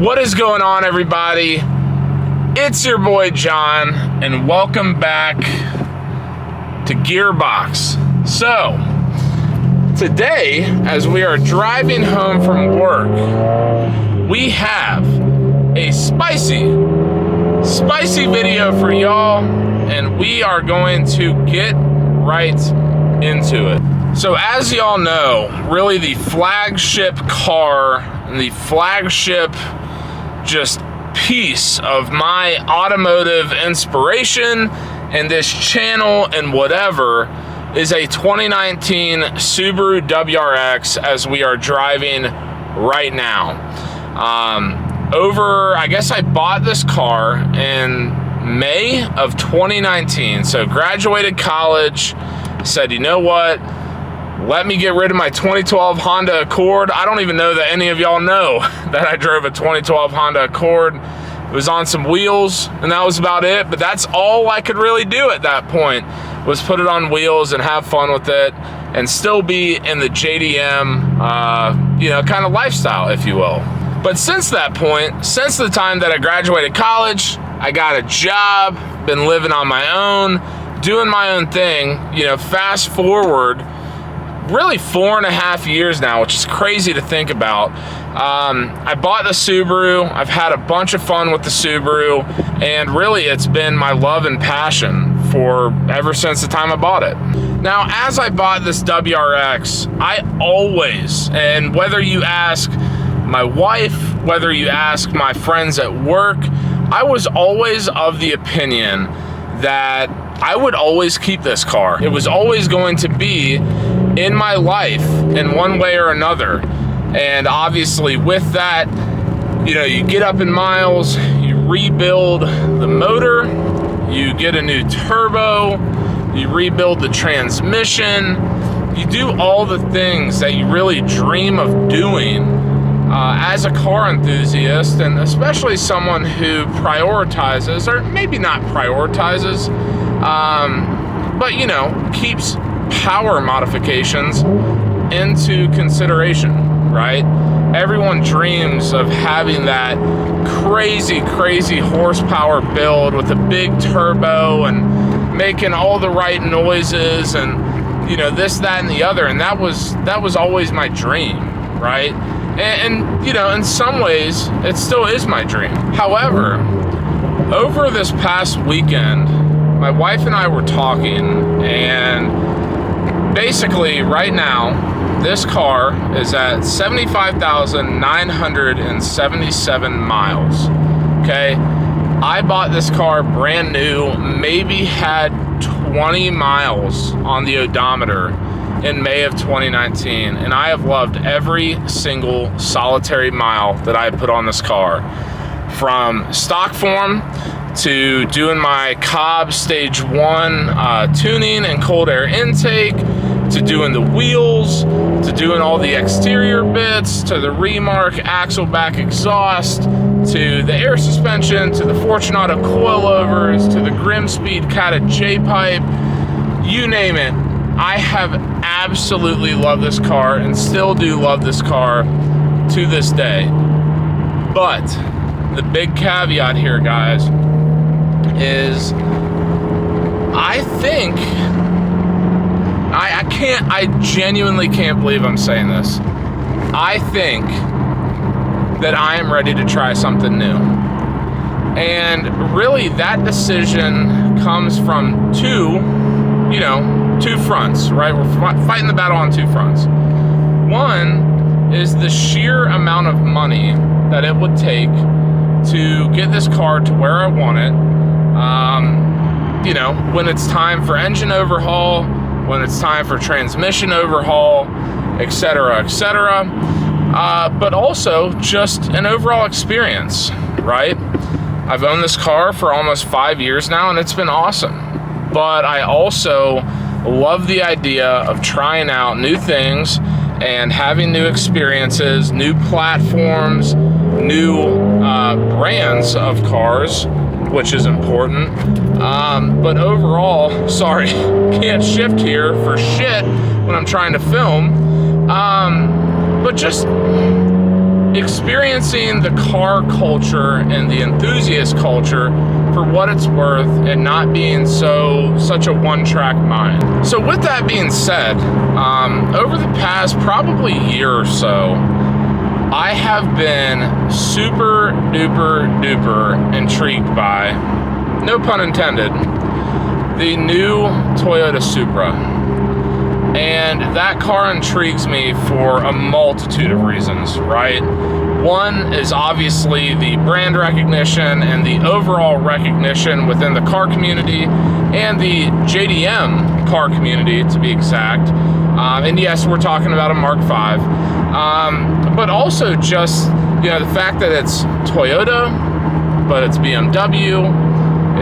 What is going on, everybody? It's your boy John, and welcome back to Gearbox. So, today, as we are driving home from work, we have a spicy video for y'all, and we are going to get right into it. So, as y'all know, really the flagship car and the flagship just piece of my automotive inspiration and this channel and whatever is a 2019 Subaru WRX as we are driving right now. I guess I bought this car in May of 2019. So graduated college, said, you know what? Let me get rid of my 2012 Honda Accord. I don't even know that any of y'all know that I drove a 2012 Honda Accord. It was on some wheels, and that was about it. But that's all I could really do at that point, was put it on wheels and have fun with it and still be in the JDM, kind of lifestyle, if you will. But since that point, since the time that I graduated college, I got a job, been living on my own, doing my own thing. Fast forward really 4.5 years now, which is crazy to think about. I bought the Subaru. I've had a bunch of fun with the Subaru, and really it's been my love and passion for ever since the time I bought it. Now, as I bought this WRX, I always, and whether you ask my wife, whether you ask my friends at work, I was always of the opinion that I would always keep this car. It was always going to be in my life in one way or another. And obviously with that, you get up in miles, you rebuild the motor, you get a new turbo, you rebuild the transmission, you do all the things that you really dream of doing as a car enthusiast, and especially someone who prioritizes, or maybe not prioritizes, but keeps power modifications into consideration, right? Everyone dreams of having that crazy horsepower build with a big turbo and making all the right noises and this, that, and the other. And that was always my dream, right? And in some ways it still is my dream. However, over this past weekend, my wife and I were talking, and basically right now this car is at 75,977 miles. Okay, I bought this car brand new, maybe had 20 miles on the odometer in May of 2019, and I have loved every single solitary mile that I put on this car, from stock form to doing my Cobb Stage 1 tuning and cold air intake, to doing the wheels, to doing all the exterior bits, to the Remark axle back exhaust, to the air suspension, to the Fortunato coilovers, to the Grimspeed Cata J-pipe, you name it. I have absolutely loved this car and still do love this car to this day. But the big caveat here, guys, is I think I genuinely can't believe I'm saying this. I think that I am ready to try something new. And really that decision comes from two fronts, right? We're fighting the battle on two fronts. One is the sheer amount of money that it would take to get this car to where I want it. When it's time for engine overhaul, when it's time for transmission overhaul, etc., but also just an overall experience, right? I've owned this car for almost 5 years now, and it's been awesome. But I also love the idea of trying out new things and having new experiences, new platforms, new brands of cars, which is important. But overall, sorry, can't shift here for shit when I'm trying to film. But just experiencing the car culture and the enthusiast culture for what it's worth and not being such a one-track mind. So with that being said, over the past probably year or so, I have been super duper intrigued by, no pun intended, the new Toyota Supra. And that car intrigues me for a multitude of reasons, right? One is obviously the brand recognition and the overall recognition within the car community and the JDM car community, to be exact. And yes, we're talking about a Mark V. But also just, the fact that it's Toyota, but it's BMW,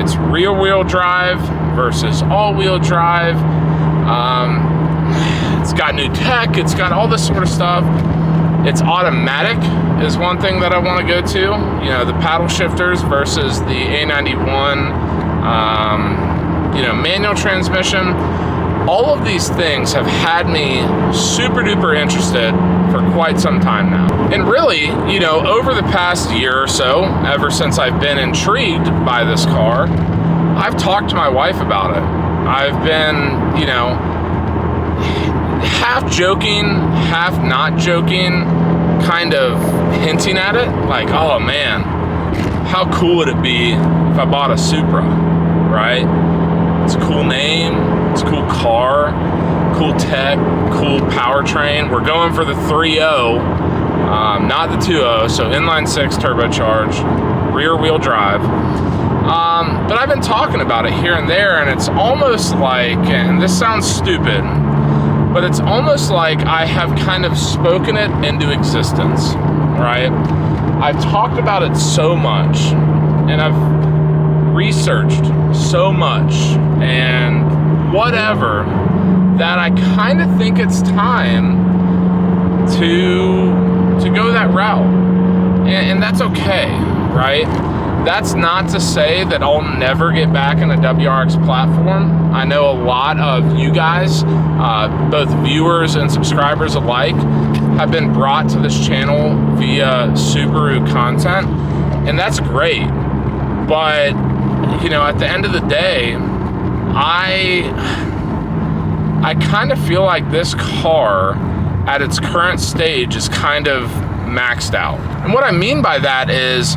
it's rear-wheel drive versus all-wheel drive. It's got new tech, it's got all this sort of stuff. It's automatic is one thing that I want to go to. The paddle shifters versus the A91, manual transmission. All of these things have had me super duper interested for quite some time now. And really, over the past year or so, ever since I've been intrigued by this car, I've talked to my wife about it. I've been, half joking, half not joking, kind of hinting at it, like, oh man, how cool would it be if I bought a Supra, right? It's a cool name, it's a cool car, cool tech, cool powertrain. We're going for the 3.0, not the 2.0, so inline-six turbocharged, rear-wheel drive. But I've been talking about it here and there, and it's almost like, and this sounds stupid, but it's almost like I have kind of spoken it into existence, right? I've talked about it so much, and I've researched so much, and whatever, that I kind of think it's time to go that route. And that's okay, right? That's not to say that I'll never get back in a WRX platform. I know a lot of you guys, both viewers and subscribers alike, have been brought to this channel via Subaru content, and that's great. But, at the end of the day, I kind of feel like this car, at its current stage, is kind of maxed out. And what I mean by that is,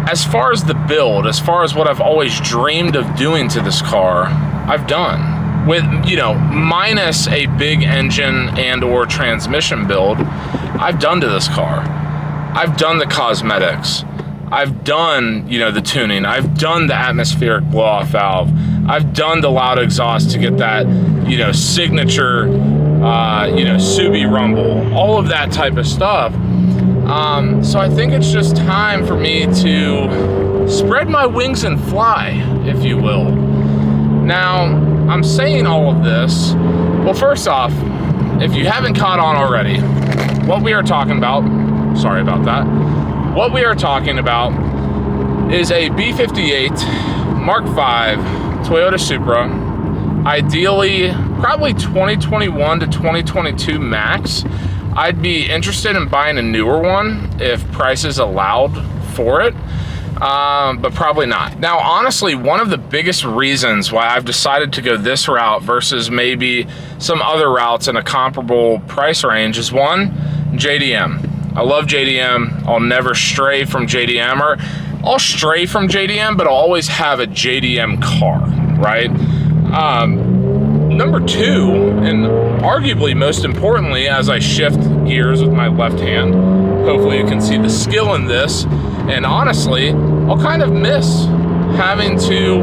as far as the build, as far as what I've always dreamed of doing to this car, I've done. With, minus a big engine and or transmission build, I've done to this car. I've done the cosmetics. I've done, the tuning. I've done the atmospheric blow-off valve. I've done the loud exhaust to get that, signature, Subi rumble, all of that type of stuff. So I think it's just time for me to spread my wings and fly, if you will. Now, I'm saying all of this. Well, first off, if you haven't caught on already, what we are talking about, sorry about that, what we are talking about is a B58 Mark V Toyota Supra, ideally probably 2021 to 2022 max. I'd be interested in buying a newer one if prices allowed for it, but probably not. Now, honestly, one of the biggest reasons why I've decided to go this route versus maybe some other routes in a comparable price range is, one, JDM. I love JDM. I'll never stray from JDM, or I'll stray from JDM, but I'll always have a JDM car, right? Number two, and arguably most importantly, as I shift gears with my left hand, hopefully you can see the skill in this, and honestly, I'll kind of miss having to,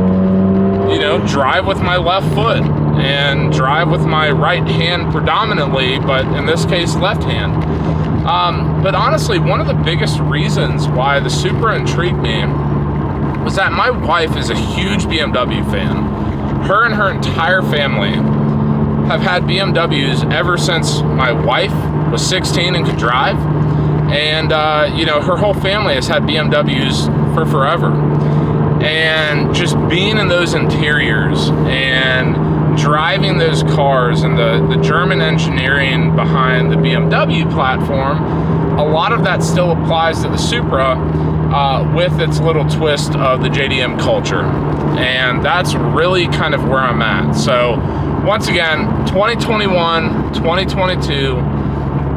drive with my left foot and drive with my right hand predominantly, but in this case, left hand. But honestly, one of the biggest reasons why the Supra intrigued me was that my wife is a huge BMW fan. Her and her entire family have had BMWs ever since my wife was 16 and could drive. And, her whole family has had BMWs for forever. And just being in those interiors and driving those cars and the German engineering behind the BMW platform, a lot of that still applies to the Supra with its little twist of the JDM culture. And that's really kind of where I'm at. So once again, 2021, 2022,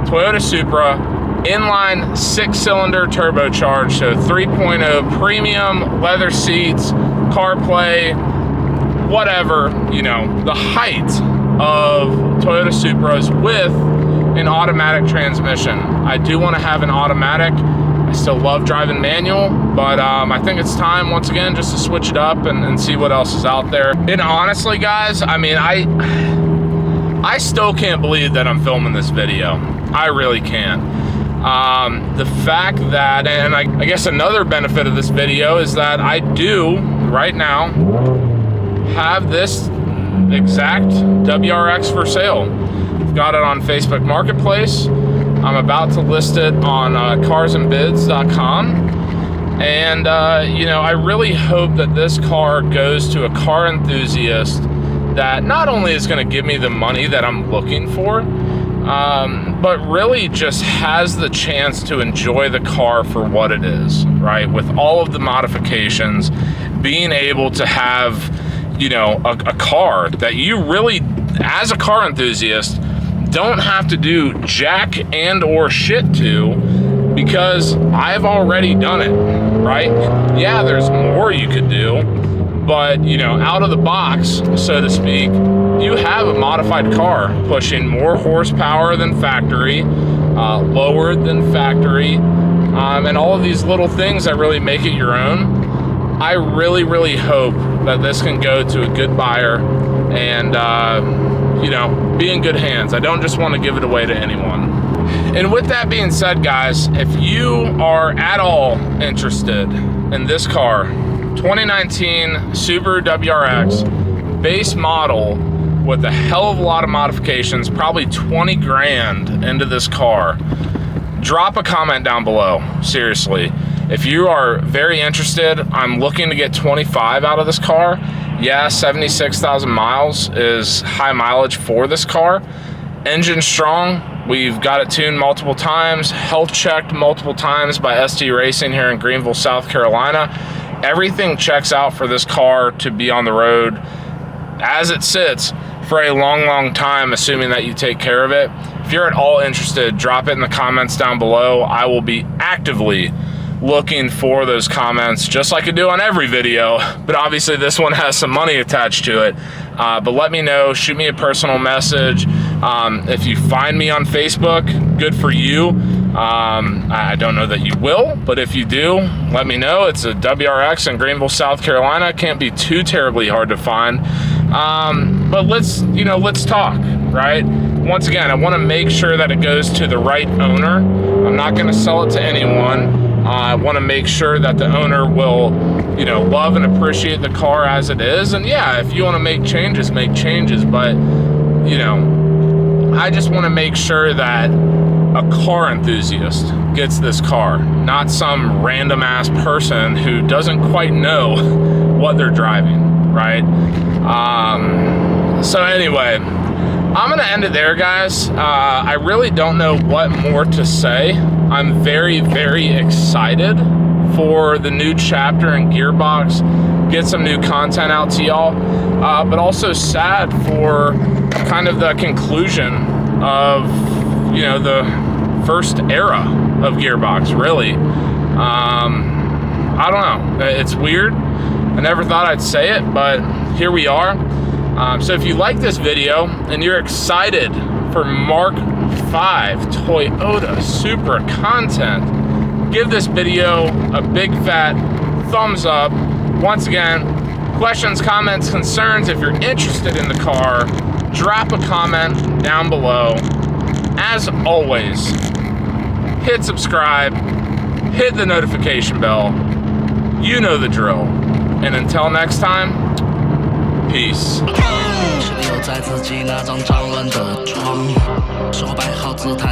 Toyota Supra, inline 6-cylinder turbocharged, so 3.0 premium, leather seats, CarPlay, whatever, you know, the height of Toyota Supras with an automatic transmission. I do want to have an automatic. I still love driving manual, but I think it's time once again just to switch it up and see what else is out there. And honestly, guys, I mean, I still can't believe that I'm filming this video. I really can't. The fact that, and I guess another benefit of this video is that I do right now have this exact WRX for sale. I've got it on Facebook Marketplace. I'm about to list it on carsandbids.com. And, you know, I really hope that this car goes to a car enthusiast that not only is going to give me the money that I'm looking for, but really just has the chance to enjoy the car for what it is, right? With all of the modifications, being able to have, you know, a car that you really, as a car enthusiast, don't have to do jack and or shit to, because I've already done it, right? Yeah, there's more you could do, but, you know, out of the box, so to speak, you have a modified car pushing more horsepower than factory, lower than factory, and all of these little things that really make it your own. I really, really hope that this can go to a good buyer and, you know, be in good hands. I don't just want to give it away to anyone. And with that being said, guys, if you are at all interested in this car, 2019 Subaru WRX, base model with a hell of a lot of modifications, probably 20 grand into this car, drop a comment down below, seriously. If you are very interested, I'm looking to get 25 out of this car. Yeah, 76,000 miles is high mileage for this car. Engine strong. We've got it tuned multiple times, health checked multiple times by ST Racing here in Greenville, South Carolina. Everything checks out for this car to be on the road as it sits for a long, long time, assuming that you take care of it. If you're at all interested, drop it in the comments down below. I will be actively looking for those comments, just like I do on every video, but obviously this one has some money attached to it. But let me know, shoot me a personal message. If you find me on Facebook, good for you. I don't know that you will, but if you do, let me know. It's a WRX in Greenville, South Carolina. Can't be too terribly hard to find. But let's talk, right? Once again, I want to make sure that it goes to the right owner. I'm not going to sell it to anyone. I want to make sure that the owner will, you know, love and appreciate the car as it is. And yeah, if you want to make changes, make changes. But, you know, I just want to make sure that a car enthusiast gets this car, not some random ass person who doesn't quite know what they're driving, right? So anyway, I'm gonna end it there, guys. I really don't know what more to say. I'm very, very excited for the new chapter in Gearbox, get some new content out to y'all, but also sad for kind of the conclusion of, you know, the first era of Gearbox, really. I don't know, it's weird. I never thought I'd say it, but here we are. So if you like this video and you're excited for Mark V Toyota Supra content, give this video a big fat thumbs up. Once again, questions, comments, concerns, if you're interested in the car, drop a comment down below. As always, hit subscribe, hit the notification bell. You know the drill. And until next time, peace. 是留在自己那张脏乱的床，手摆好姿态。